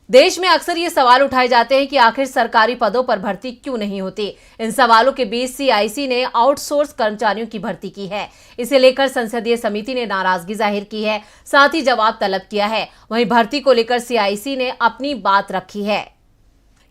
देश में अक्सर ये सवाल उठाए जाते हैं कि आखिर सरकारी पदों पर भर्ती क्यों नहीं होती। इन सवालों के बीच सीआईसी ने आउटसोर्स कर्मचारियों की भर्ती की है। इसे लेकर संसदीय समिति ने नाराजगी जाहिर की है, साथ ही जवाब तलब किया है। वहीं भर्ती को लेकर सीआईसी ने अपनी बात रखी है।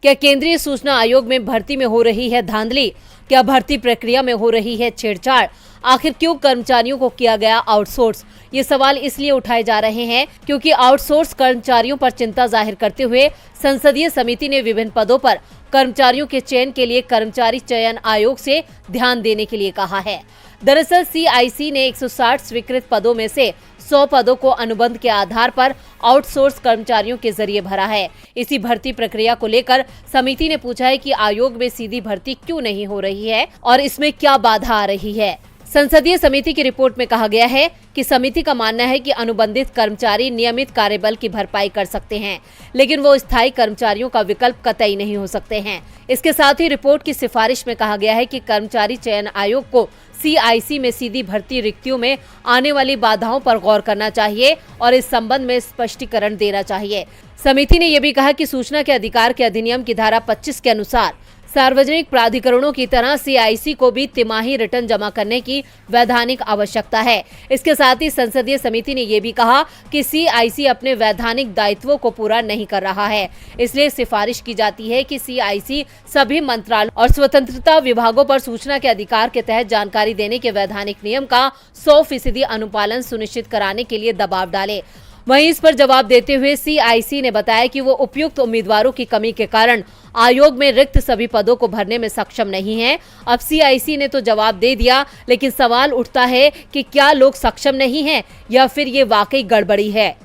क्या केंद्रीय सूचना आयोग में भर्ती में हो रही है धांधली? क्या भर्ती प्रक्रिया में हो रही है छेड़छाड़? आखिर क्यों कर्मचारियों को किया गया आउटसोर्स? ये सवाल इसलिए उठाए जा रहे हैं क्योंकि आउटसोर्स कर्मचारियों पर चिंता जाहिर करते हुए संसदीय समिति ने विभिन्न पदों पर कर्मचारियों के चयन के लिए कर्मचारी चयन आयोग से ध्यान देने के लिए कहा है। दरअसल सीआईसी ने 160 स्वीकृत पदों में से 100 पदों को अनुबंध के आधार पर आउटसोर्स कर्मचारियों के जरिए भरा है। इसी भर्ती प्रक्रिया को लेकर समिति ने पूछा है कि आयोग में सीधी भर्ती क्यों नहीं हो रही है और इसमें क्या बाधा आ रही है। संसदीय समिति की रिपोर्ट में कहा गया है कि समिति का मानना है कि अनुबंधित कर्मचारी नियमित कार्यबल की भरपाई कर सकते हैं, लेकिन वो स्थायी कर्मचारियों का विकल्प कतई नहीं हो सकते हैं। इसके साथ ही रिपोर्ट की सिफारिश में कहा गया है कि कर्मचारी चयन आयोग को सीआईसी में सीधी भर्ती रिक्तियों में आने वाली बाधाओं पर गौर करना चाहिए और इस संबंध में स्पष्टीकरण देना चाहिए। समिति ने यह भी कहा कि सूचना के अधिकार के अधिनियम की धारा 25 के अनुसार सार्वजनिक प्राधिकरणों की तरह सीआईसी को भी तिमाही रिटर्न जमा करने की वैधानिक आवश्यकता है। इसके साथ ही संसदीय समिति ने यह भी कहा कि सीआईसी अपने वैधानिक दायित्वों को पूरा नहीं कर रहा है, इसलिए सिफारिश की जाती है कि सीआईसी सभी मंत्रालयों और स्वतंत्रता विभागों पर सूचना के अधिकार के तहत जानकारी देने के वैधानिक नियम का 100% अनुपालन सुनिश्चित कराने के लिए दबाव डाले। वहीं इस पर जवाब देते हुए सीआईसी ने बताया कि वो उपयुक्त उम्मीदवारों की कमी के कारण आयोग में रिक्त सभी पदों को भरने में सक्षम नहीं है। अब सीआईसी ने तो जवाब दे दिया, लेकिन सवाल उठता है कि क्या लोग सक्षम नहीं हैं या फिर ये वाकई गड़बड़ी है।